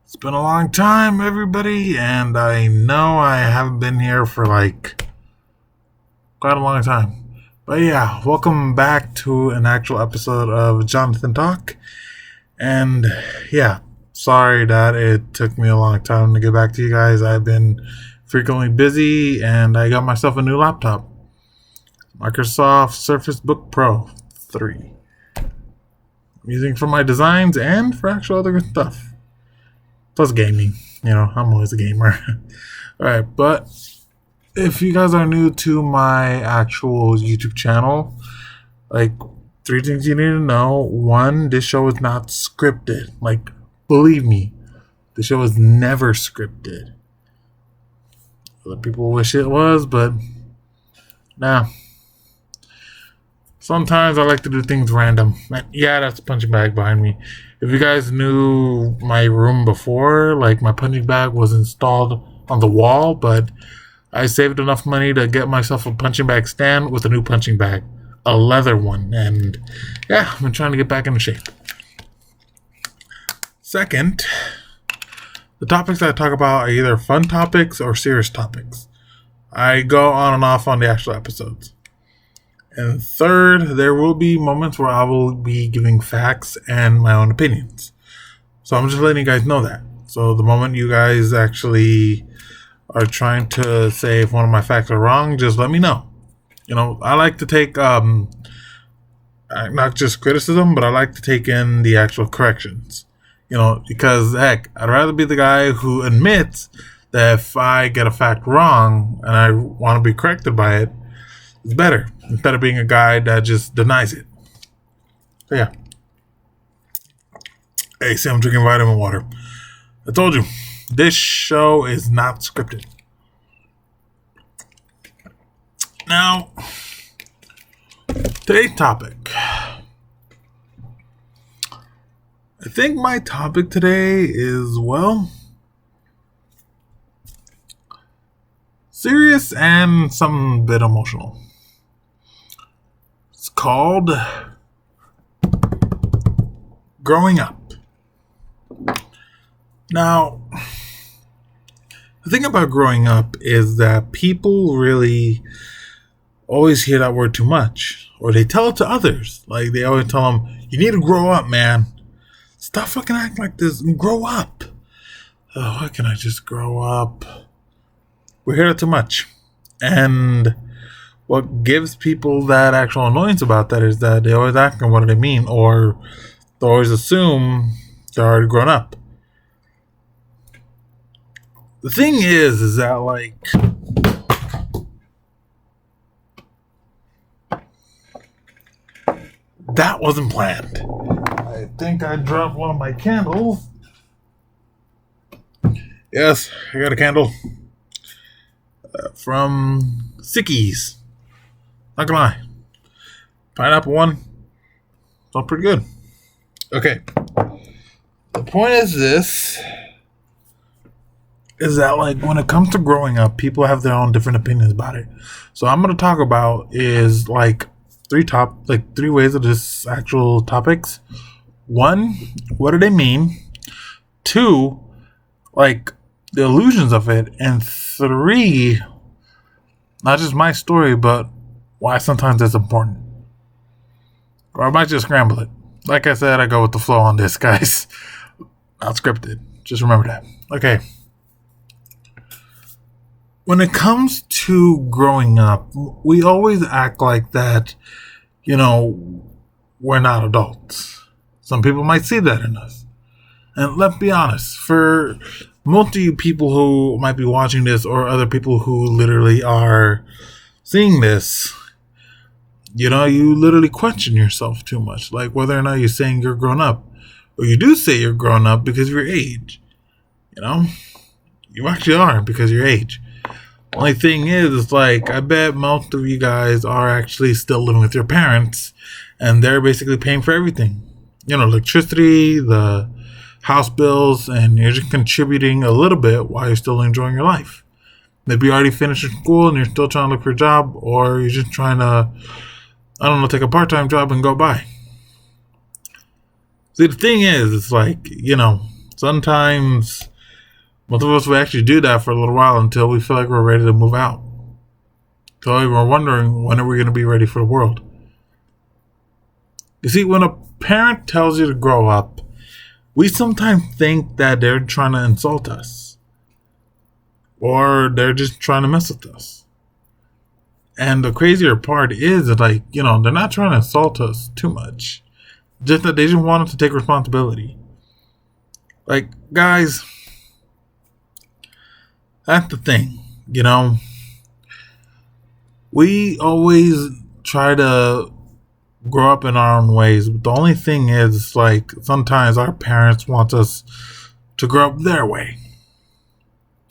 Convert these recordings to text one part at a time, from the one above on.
It's been a long time, everybody, and I know I haven't been here for quite a long time. But yeah, welcome back to an actual episode of Jonathan Talk. And yeah, sorry that it took me a long time to get back to you guys. I've been frequently busy and I got myself a new laptop. Microsoft Surface Book Pro 3. I'm using it for my designs and for actual other good stuff. Plus gaming. I'm always a gamer. Alright, but if you guys are new to my actual YouTube channel, three things you need to know. One, this show is not scripted. Believe me, the show is never scripted. Other people wish it was, but nah. Sometimes I like to do things random. Yeah, that's a punching bag behind me. If you guys knew my room before, my punching bag was installed on the wall, but I saved enough money to get myself a punching bag stand with a new punching bag. A leather one. And yeah, I've been trying to get back into shape. Second, the topics I talk about are either fun topics or serious topics. I go on and off on the actual episodes. And third, there will be moments where I will be giving facts and my own opinions. So I'm just letting you guys know that. So the moment you guys actually are trying to say if one of my facts are wrong, just let me know. I like to take not just criticism, but I like to take in the actual corrections. Because heck, I'd rather be the guy who admits that if I get a fact wrong and I want to be corrected by it, it's better instead of being a guy that just denies it. So yeah. Hey, see, I'm drinking vitamin water. I told you, this show is not scripted. Now, today's topic. I think my topic today is, serious and some bit emotional. It's called Growing Up. Now, the thing about growing up is that people really always hear that word too much. Or they tell it to others. They always tell them, you need to grow up, man. Stop fucking acting like this and grow up. Oh, why can't I just grow up? We hear it too much. And what gives people that actual annoyance about that is that they always ask them what do they mean, or they always assume they're already grown up. The thing is that that wasn't planned. I think I dropped one of my candles. Yes, I got a candle from Sickies. Not gonna lie. Pineapple one. Felt pretty good. Okay. The point is this. Is that when it comes to growing up, people have their own different opinions about it. So I'm gonna talk about is three ways of this actual topics. One, what do they mean? Two, the illusions of it. And three, not just my story, but why sometimes it's important. Or I might just scramble it. Like I said, I go with the flow on this, guys. Not scripted. Just remember that. Okay. When it comes to growing up, we always act like that, we're not adults. Some people might see that in us. And let's be honest, for most of you people who might be watching this or other people who literally are seeing this, you literally question yourself too much. Whether or not you're saying you're grown up. Or you do say you're grown up because of your age. You actually are because of your age. Only thing is, I bet most of you guys are actually still living with your parents. And they're basically paying for everything. Electricity, the house bills, and you're just contributing a little bit while you're still enjoying your life. Maybe you already finished school and you're still trying to look for a job, or you're just trying to, take a part-time job and go by. See, the thing is, it's Sometimes most of us will actually do that for a little while until we feel like we're ready to move out. So we're wondering, when are we going to be ready for the world? You see, when a parent tells you to grow up, we sometimes think that they're trying to insult us. Or they're just trying to mess with us. And the crazier part is that, they're not trying to insult us too much. Just that they just want us to take responsibility. Guys, that's the thing, We always try to grow up in our own ways. But the only thing is, sometimes our parents want us to grow up their way.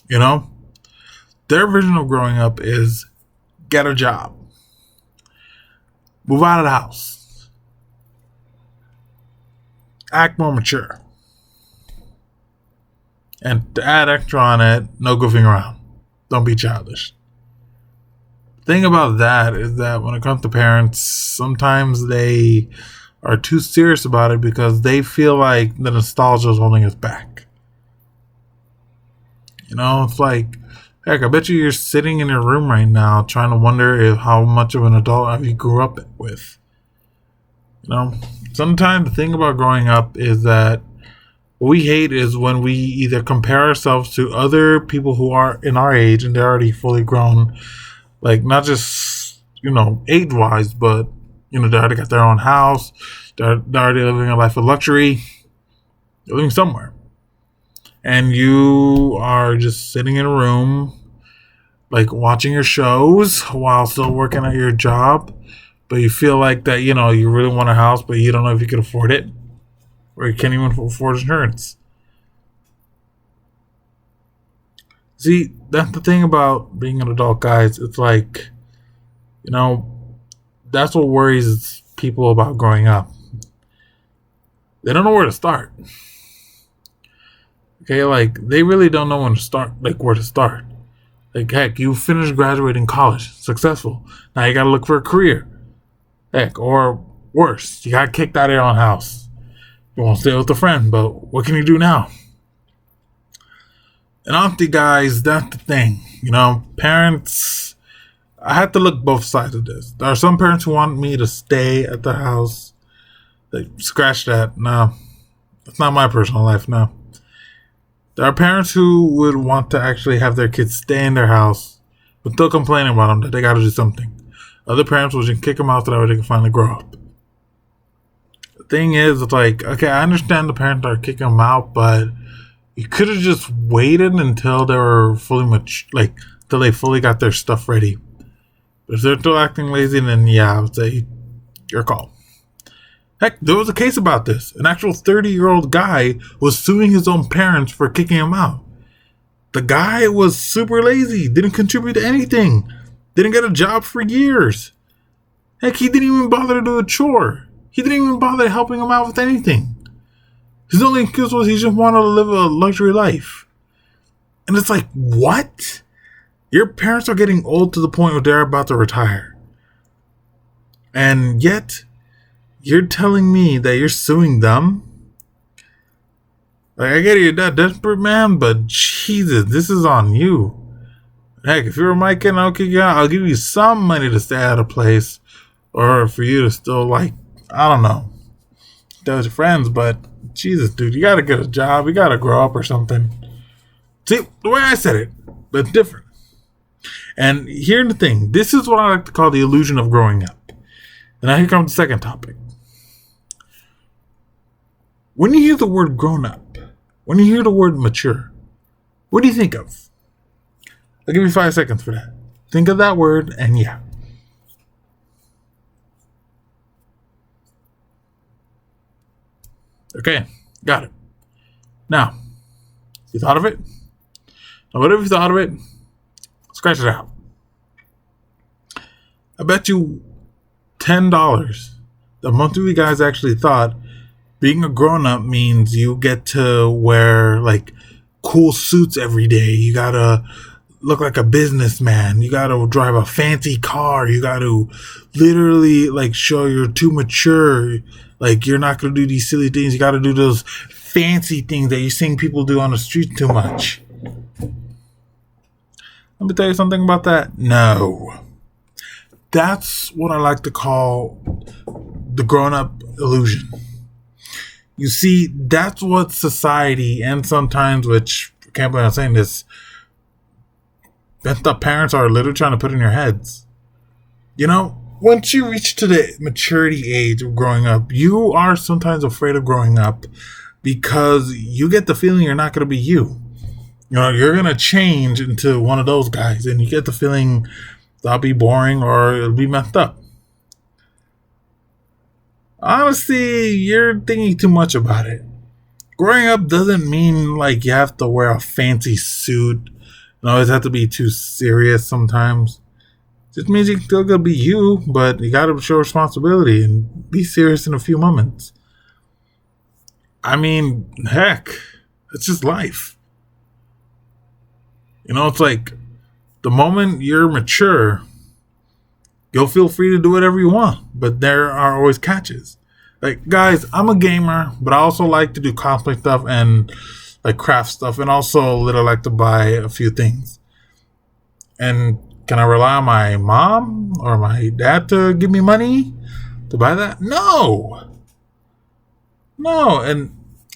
Their version of growing up is get a job, move out of the house, act more mature. And to add extra on it, no goofing around. Don't be childish. The thing about that is that when it comes to parents, sometimes they are too serious about it because they feel like the nostalgia is holding us back. It's heck, I bet you're sitting in your room right now trying to wonder how much of an adult have you grew up with. Sometimes the thing about growing up is that what we hate is when we either compare ourselves to other people who are in our age and they're already fully grown, not just, age-wise, but, they already got their own house, they're already living a life of luxury, they're living somewhere. And you are just sitting in a room, watching your shows while still working at your job. But you feel like that, you really want a house, but you don't know if you can afford it. Or you can't even afford insurance. See, that's the thing about being an adult, guys. It's that's what worries people about growing up. They don't know where to start. Okay, they really don't know when to start, where to start. Heck, you finished graduating college, successful. Now you gotta look for a career. Heck, or worse, you got kicked out of your own house. You want to stay with a friend, but what can you do now? And honestly, guys, that's the thing. Parents, I have to look both sides of this. There are some parents who want me to stay at the house. Scratch that. No, that's not my personal life, no. There are parents who would want to actually have their kids stay in their house, but still complaining about them that they got to do something. Other parents will just kick them out so that way they can finally grow up. The thing is, it's okay, I understand the parents are kicking them out, but you could have just waited until they were fully until they fully got their stuff ready. But if they're still acting lazy, then yeah, I would say your call. Heck, there was a case about this. An actual 30-year-old guy was suing his own parents for kicking him out. The guy was super lazy, didn't contribute to anything, didn't get a job for years. Heck, he didn't even bother to do a chore. He didn't even bother helping him out with anything. His only excuse was he just wanted to live a luxury life. And it's what? Your parents are getting old to the point where they're about to retire. And yet, you're telling me that you're suing them? I get it, you're that desperate, man, but Jesus, this is on you. Heck, if you were my kid and I'll kick you out, I'll give you some money to stay at a place. Or for you to still, I don't know, stay with your friends, but Jesus, dude, you gotta get a job, you gotta grow up or something. See, the way I said it, but different. And here's the thing, this is what I like to call the illusion of growing up. And now here comes the second topic. When you hear the word grown up, when you hear the word mature, what do you think of? I'll give you 5 seconds for that. Think of that word and yeah. Okay, got it. Now, you thought of it? Now, whatever you thought of it, scratch it out. I bet you $10 that most of you guys actually thought being a grown-up means you get to wear cool suits every day. You gotta look like a businessman. You gotta drive a fancy car. You gotta literally show you're too mature. You're not gonna do these silly things. You gotta do those fancy things that you're seeing people do on the street too much. Let me tell you something about that. No. That's what I like to call the grown-up illusion. You see, that's what society, and sometimes, which I can't believe I'm saying this, bent up parents are literally trying to put in your heads. You know, once you reach to the maturity age of growing up, you are sometimes afraid of growing up because you get the feeling you're not going to be you. You know, you're going to change into one of those guys, and you get the feeling that'll be boring or it'll be messed up. Honestly, you're thinking too much about it. Growing up doesn't mean like you have to wear a fancy suit and always have to be too serious sometimes. It just means you still gotta be you, but you gotta show responsibility and be serious in a few moments. I mean, heck, it's just life. You know, it's like the moment you're mature, you'll feel free to do whatever you want, but there are always catches. Like, guys, I'm a gamer, but I also like to do cosplay stuff and like craft stuff, and also literally like to buy a few things. And can I rely on my mom or my dad to give me money to buy that? No. And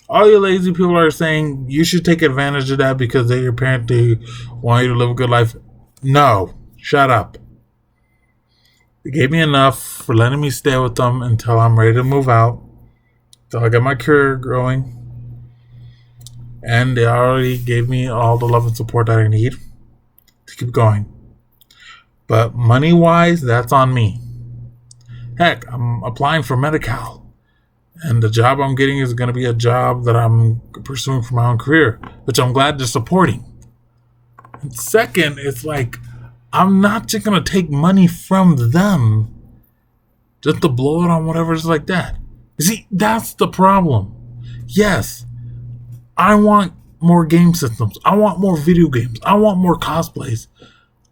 all you lazy people are saying you should take advantage of that because they're your parent, they want you to live a good life. No, shut up. They gave me enough for letting me stay with them until I'm ready to move out, until I get my career growing. And they already gave me all the love and support that I need to keep going. But money-wise, that's on me. Heck, I'm applying for Medi-Cal. And the job I'm getting is going to be a job that I'm pursuing for my own career, which I'm glad they're supporting. And second, it's like, I'm not just going to take money from them just to blow it on whatever's like that. You see, that's the problem. Yes, I want more game systems. I want more video games. I want more cosplays.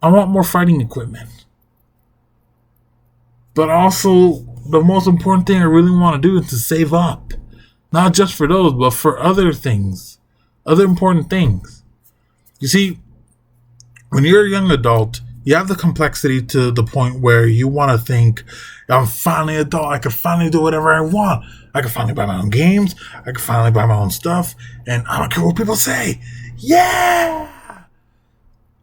I want more fighting equipment. But also, the most important thing I really want to do is to save up. Not just for those, but for other things. Other important things. You see, when you're a young adult, you have the complexity to the point where you want to think, I'm finally an adult. I can finally do whatever I want. I can finally buy my own games. I can finally buy my own stuff. And I don't care what people say. Yeah!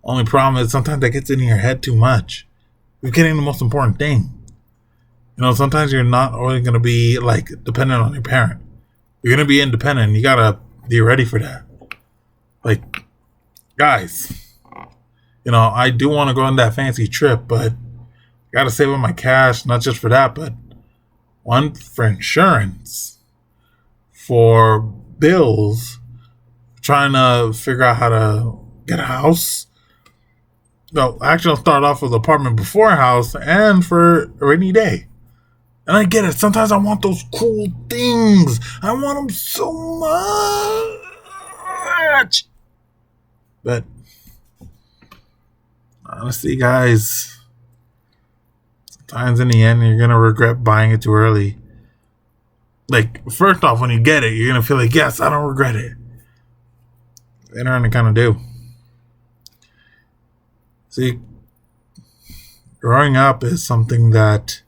Only problem is sometimes that gets in your head too much. You're getting the most important thing. You know, sometimes you're not always going to be, like, dependent on your parent. You're going to be independent. You got to be ready for that. Like, guys, you know, I do want to go on that fancy trip, but I got to save up my cash, not just for that, but one, for insurance, for bills, trying to figure out how to get a house. No, actually, I'll start off with an apartment before a house, and for a rainy day. And I get it. Sometimes I want those cool things. I want them so much. But honestly, guys, sometimes in the end, you're going to regret buying it too early. Like, first off, when you get it, you're going to feel like, yes, I don't regret it. Later on, you kind of do. See, growing up is something that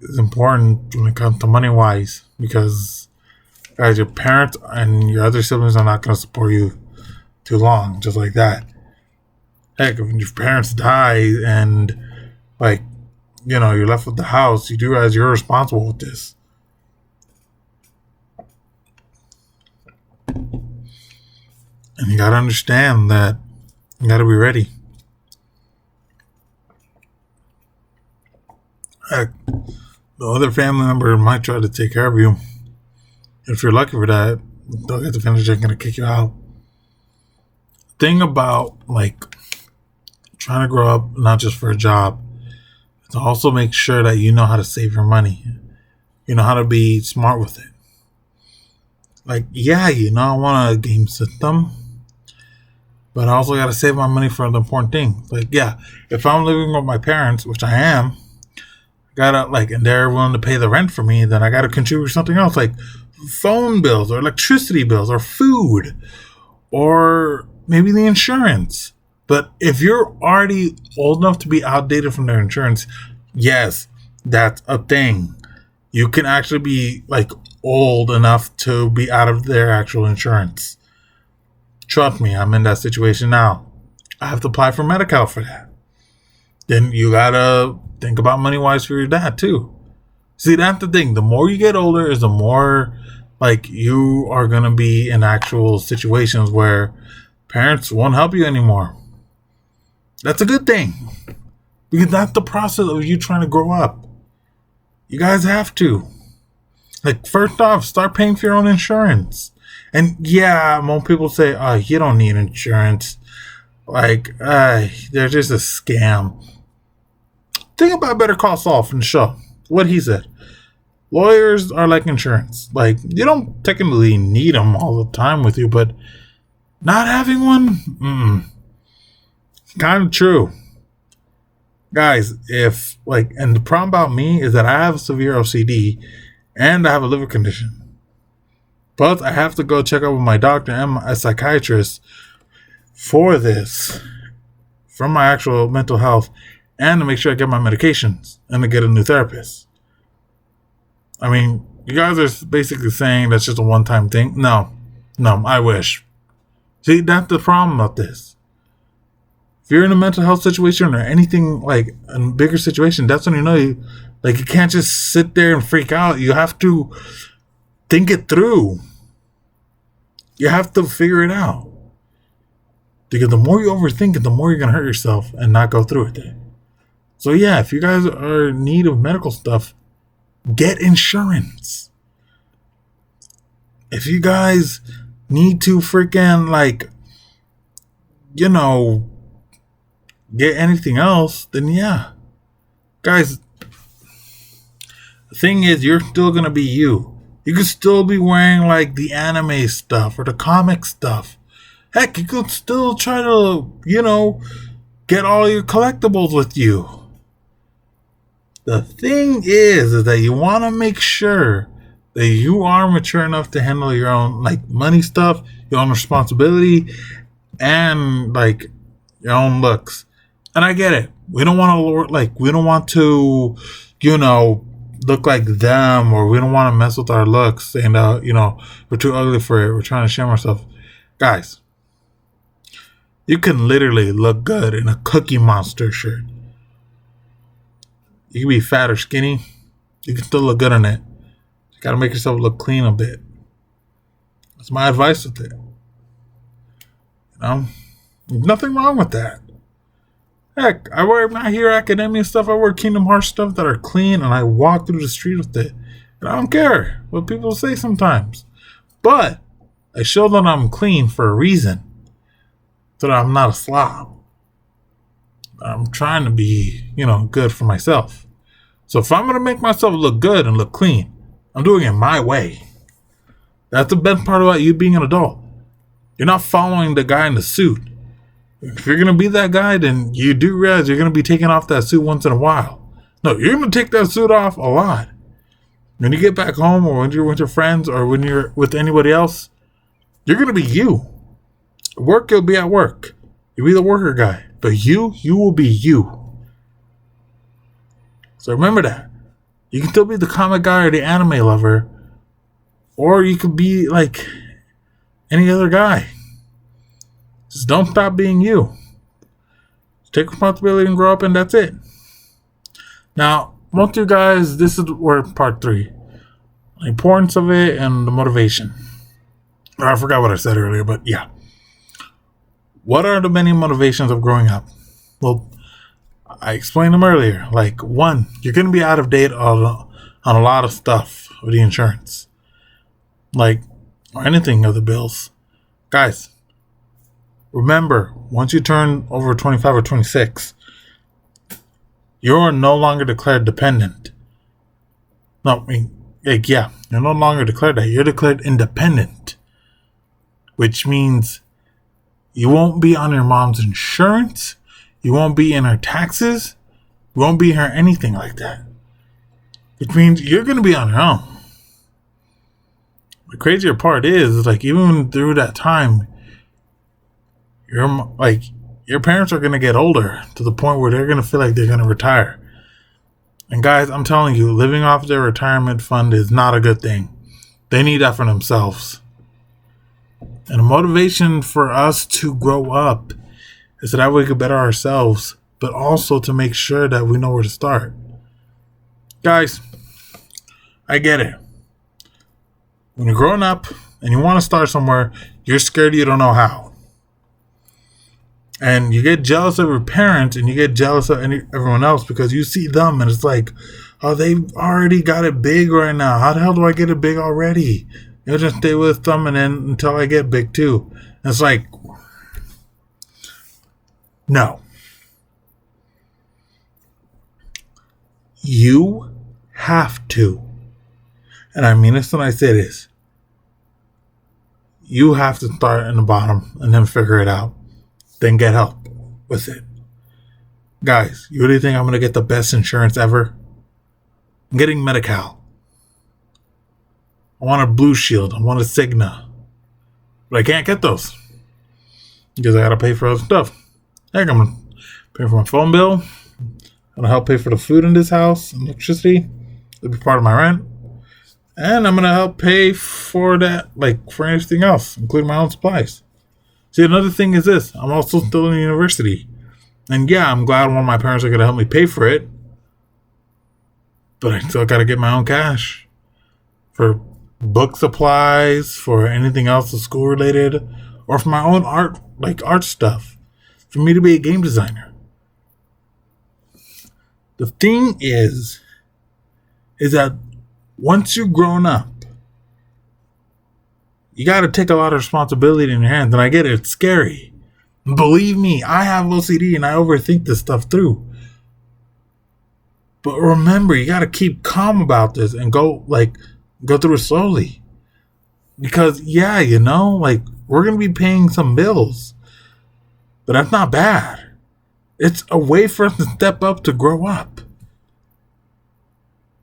is important when it comes to money-wise, because, guys, your parents and your other siblings are not going to support you too long, just like that. Heck, if your parents die and, like, you know, you're left with the house, you do realize you're responsible with this. And you got to understand that you got to be ready. Heck, the other family member might try to take care of you. If you're lucky for that, they'll get the finish, they're going to kick you out. Thing about, like, trying to grow up, not just for a job, is to also make sure that you know how to save your money. You know how to be smart with it. Like, yeah, you know, I want a game system, but I also got to save my money for the important things. Like, yeah, if I'm living with my parents, which I am, gotta, like, and they're willing to pay the rent for me, then I gotta contribute something else, like phone bills or electricity bills or food or maybe the insurance. But if you're already old enough to be outdated from their insurance, yes, that's a thing. You can actually be like old enough to be out of their actual insurance. Trust me, I'm in that situation now. I have to apply for Medi-Cal for that. Then you gotta think about money wise for your dad too. See, that's the thing. The more you get older is the more like you are gonna be in actual situations where parents won't help you anymore. That's a good thing. Because that's the process of you trying to grow up. You guys have to. Like, first off, start paying for your own insurance. And yeah, most people say, oh, you don't need insurance. Like, they're just a scam. Think about Better Call Saul from the show. What he said. Lawyers are like insurance. Like, you don't technically need them all the time with you, but not having one, kind of true. Guys, if, like, and the problem about me is that I have severe OCD and I have a liver condition. But I have to go check out with my doctor and a psychiatrist for this, for my actual mental health, and to make sure I get my medications and to get a new therapist. I mean, you guys are basically saying that's just a one-time thing. No, I wish. See, that's the problem about this. If you're in a mental health situation or anything like a bigger situation, that's when you know you can't just sit there and freak out. You have to think it through. You have to figure it out. Because the more you overthink it, the more you're going to hurt yourself and not go through it. So yeah, if you guys are in need of medical stuff, get insurance. If you guys need to freaking get anything else, then yeah. Guys, the thing is, you're still going to be you. You could still be wearing like the anime stuff or the comic stuff. Heck, you could still try to, get all your collectibles with you. The thing is that you want to make sure that you are mature enough to handle your own money stuff, your own responsibility, and your own looks. And I get it. We don't want to look like them, or we don't want to mess with our looks and we're too ugly for it. We're trying to shame ourselves. Guys, you can literally look good in a Cookie Monster shirt. You can be fat or skinny. You can still look good in it. You gotta make yourself look clean a bit. That's my advice with it. There's nothing wrong with that. Heck, I wear My Hero Academia stuff. I wear Kingdom Hearts stuff that are clean, and I walk through the street with it. And I don't care what people say sometimes. But I show that I'm clean for a reason. So that I'm not a slob. I'm trying to be, good for myself. So if I'm going to make myself look good and look clean, I'm doing it my way. That's the best part about you being an adult. You're not following the guy in the suit. If you're going to be that guy, then you do realize you're going to be taking off that suit once in a while. No, you're going to take that suit off a lot. When you get back home, or when you're with your friends, or when you're with anybody else, you're going to be you. At work, you'll be at work. You'll be the worker guy. But you will be you. So remember that. You can still be the comic guy or the anime lover. Or you could be like any other guy. Just don't stop being you. Take responsibility and grow up, and that's it. Now, most of you guys, this is where part 3. The importance of it and the motivation. I forgot what I said earlier, but yeah. What are the many motivations of growing up? Well, I explained them earlier. 1, you're going to be out of date on a lot of stuff with the insurance. Or anything of the bills. Guys, remember, once you turn over 25 or 26, you're no longer declared dependent. No, you're no longer declared that. You're declared independent. Which means you won't be on your mom's insurance. You won't be in her taxes. You won't be in her anything like that. Which means you're going to be on your own. The crazier part is like even through that time, your parents are gonna get older to the point where they're gonna feel like they're gonna retire. And guys, I'm telling you, living off their retirement fund is not a good thing. They need that for themselves. And the motivation for us to grow up is so that we can better ourselves, but also to make sure that we know where to start. Guys, I get it. When you're growing up and you want to start somewhere, you're scared you don't know how. And you get jealous of your parents and you get jealous of everyone else because you see them and it's like, oh, they've already got it big right now. How the hell do I get it big already? You'll just stay with them and then until I get big too. And it's like, no. You have to. And I mean this when I say this. You have to start in the bottom and then figure it out. Then get help with it. Guys, you really think I'm going to get the best insurance ever? I'm getting Medi-Cal. I want a Blue Shield. I want a Cigna. But I can't get those. Because I got to pay for other stuff. Heck, I'm going to pay for my phone bill. I'm going to help pay for the food in this house. Electricity. It'll be part of my rent. And I'm going to help pay for that, like for anything else, including my own supplies. See, another thing is this. I'm also still in university. And yeah, I'm glad one of my parents are going to help me pay for it. But I still got to get my own cash. For book supplies, for anything else that's school related. Or for my own art, like art stuff. For me to be a game designer. The thing is that once you've grown up, you got to take a lot of responsibility in your hands. And I get it. It's scary. Believe me, I have OCD and I overthink this stuff through. But remember, you got to keep calm about this and go through it slowly. Because, yeah, we're going to be paying some bills. But that's not bad. It's a way for us to step up to grow up.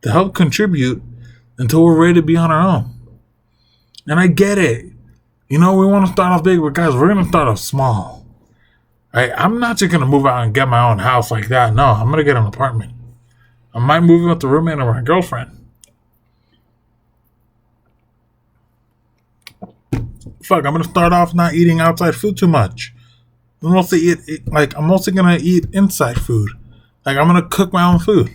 To help contribute until we're ready to be on our own. And I get it. We want to start off big, but guys, we're going to start off small. I'm not just going to move out and get my own house like that. No, I'm going to get an apartment. I might move in with the roommate or my girlfriend. Fuck, I'm going to start off not eating outside food too much. I'm mostly going to eat inside food. I'm going to cook my own food.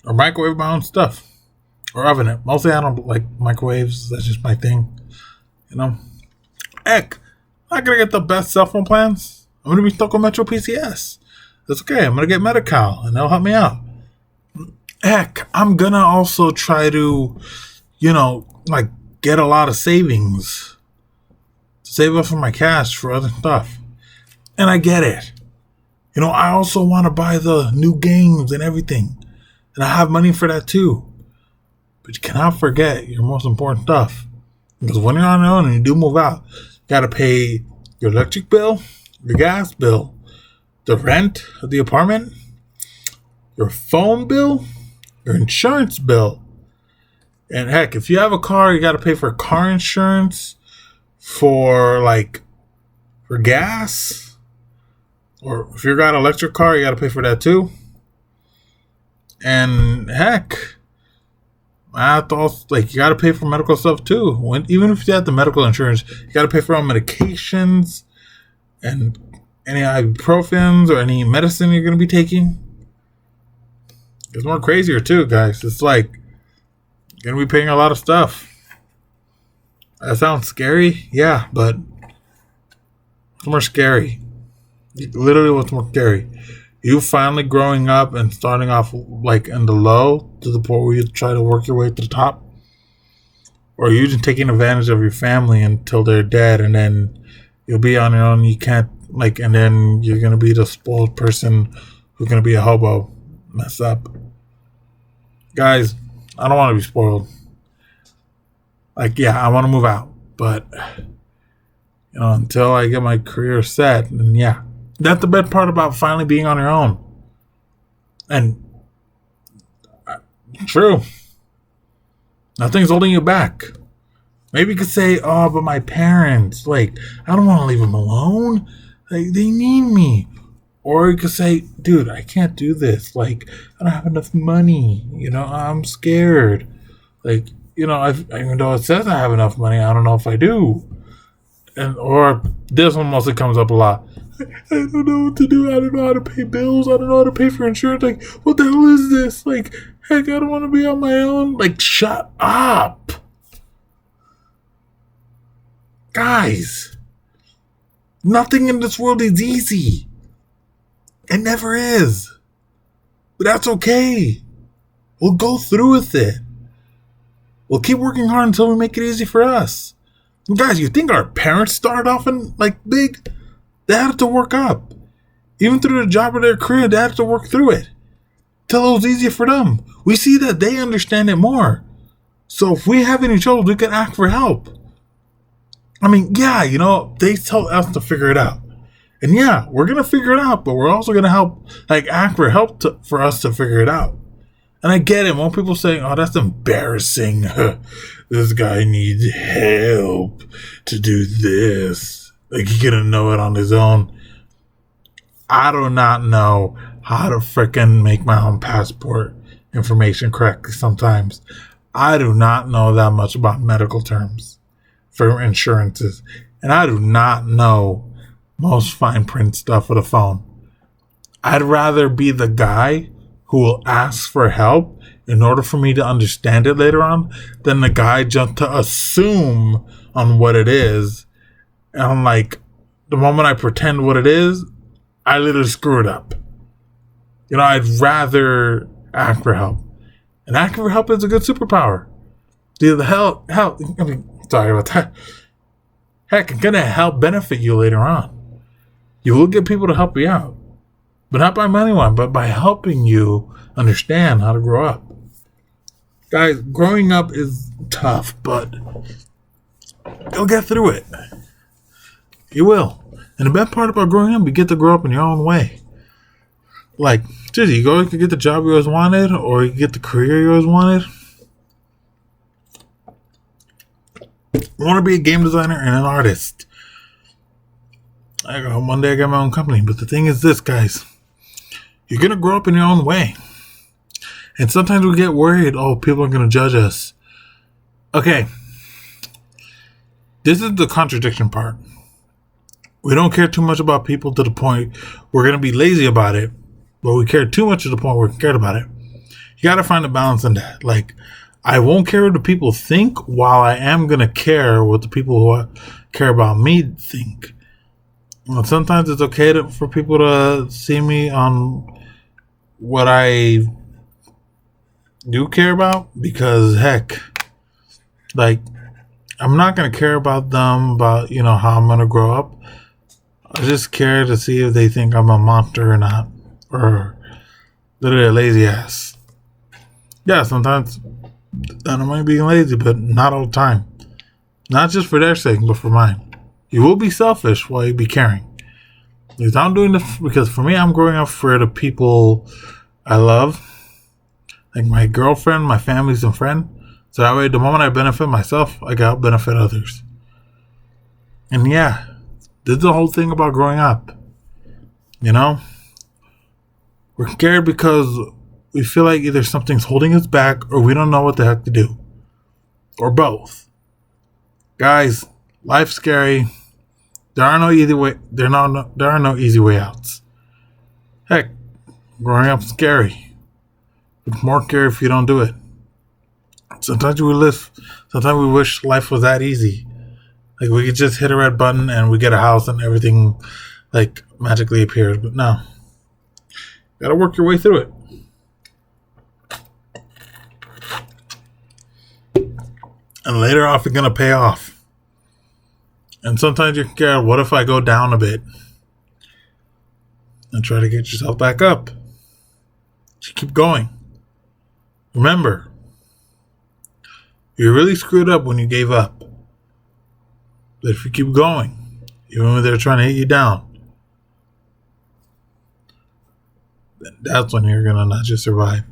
Or microwave my own stuff. Or oven it. Mostly I don't like microwaves. That's just my thing. Heck, I'm not going to get the best cell phone plans. I'm going to be stuck with Metro PCS. That's okay. I'm going to get Medi-Cal and they'll help me out. Heck, I'm going to also try to, get a lot of savings. To save up for my cash for other stuff. And I get it. I also want to buy the new games and everything. And I have money for that too. But you cannot forget your most important stuff. Because when you're on your own and you do move out, you got to pay your electric bill, your gas bill, the rent of the apartment, your phone bill, your insurance bill. And heck, if you have a car, you got to pay for car insurance, for gas. Or if you got an electric car, you got to pay for that too. And heck, you got to pay for medical stuff too. Even if you have the medical insurance, you got to pay for all medications and any ibuprofens or any medicine you're going to be taking. It's more crazier too, guys. It's you're going to be paying a lot of stuff. That sounds scary, yeah, but it's more scary. Literally, what's more scary? You finally growing up and starting off in the low to the point where you try to work your way to the top? Or you just taking advantage of your family until they're dead and then you'll be on your own, you can't, and then you're going to be the spoiled person who's going to be a hobo, mess up. Guys, I don't want to be spoiled. I want to move out, but, until I get my career set, and yeah. That's the best part about finally being on your own. And true. Nothing's holding you back. Maybe you could say, oh, but my parents, like, I don't want to leave them alone. Like, they need me. Or you could say, dude, I can't do this. Like, I don't have enough money. I'm scared. Like, even though it says I have enough money, I don't know if I do. Or this one mostly comes up a lot. I don't know what to do. I don't know how to pay bills. I don't know how to pay for insurance. Like, what the hell is this? Like, heck, I don't want to be on my own. Like, shut up. Guys, nothing in this world is easy. It never is. But that's okay. We'll go through with it. We'll keep working hard until we make it easy for us. And guys, you think our parents started off in big? They had to work up. Even through the job of their career, they had to work through it. Till it was easier for them. We see that they understand it more. So if we have any trouble, we can ask for help. I mean, yeah, they tell us to figure it out. And yeah, we're going to figure it out, but we're also going to help, ask for help for us to figure it out. And I get it. When people say, oh, that's embarrassing. This guy needs help to do this. Like, he couldn't know it on his own. I do not know how to frickin' make my own passport information correctly sometimes. I do not know that much about medical terms for insurances. And I do not know most fine print stuff for the phone. I'd rather be the guy who will ask for help in order for me to understand it later on than the guy just to assume on what it is. And I'm like, the moment I pretend what it is, I literally screw it up. I'd rather ask for help. And asking for help is a good superpower. Sorry about that. Heck, it's going to help benefit you later on. You will get people to help you out. But not by money one, but by helping you understand how to grow up. Guys, growing up is tough, but you'll get through it. You will. And the best part about growing up, you get to grow up in your own way. Like, seriously, you can get the job you always wanted, or you get the career you always wanted. I want to be a game designer and an artist. One day I got my own company. But the thing is this, guys. You're going to grow up in your own way. And sometimes we get worried, oh, people are going to judge us. Okay. This is the contradiction part. We don't care too much about people to the point we're going to be lazy about it. But we care too much to the point where we care about it. You got to find a balance in that. Like, I won't care what the people think, while I am going to care what the people who care about me think. Well, sometimes it's okay for people to see me on what I do care about, because heck, I'm not going to care about them, about, how I'm going to grow up. I just care to see if they think I'm a monster or not, or literally a lazy ass. Yeah, sometimes I might be lazy, but not all the time. Not just for their sake, but for mine. You will be selfish while you be caring. Because I'm doing this because for me, I'm growing up for the people I love. Like my girlfriend, my family's and friend. So that way, the moment I benefit myself, I got benefit others. And yeah, this is the whole thing about growing up. We're scared because we feel like either something's holding us back or we don't know what the heck to do. Or both. Guys, life's scary. There are no easy way. There are no easy way outs. Heck, growing up's scary. It's more scary if you don't do it. Sometimes we wish life was that easy. Like we could just hit a red button and we get a house and everything magically appears. But no. You gotta work your way through it. And later off, it's gonna pay off. And sometimes you're scared, what if I go down a bit? And try to get yourself back up. Just keep going. Remember, you really screwed up when you gave up. But if you keep going, even when they're trying to hit you down, then that's when you're going to not just survive.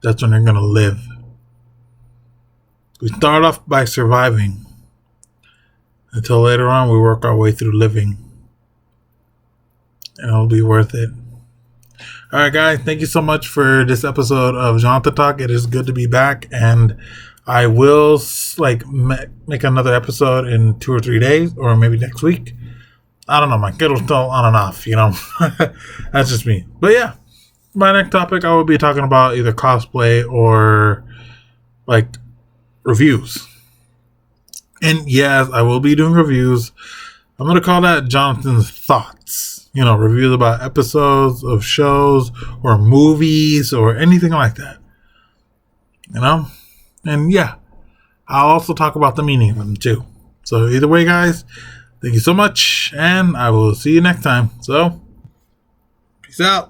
That's when you're going to live. We start off by surviving until later on we work our way through living. And it'll be worth it. Alright guys, thank you so much for this episode of Jonathan Talk. It is good to be back, and I will make another episode in 2 or 3 days, or maybe next week. I don't know, my schedule's still on and off, That's just me. But yeah, my next topic I will be talking about either cosplay or reviews. And yes, I will be doing reviews. I'm going to call that Jonathan's Thoughts. Reviews about episodes of shows or movies or anything like that. And yeah, I'll also talk about the meaning of them too. So either way, guys, thank you so much, and I will see you next time. So, peace out.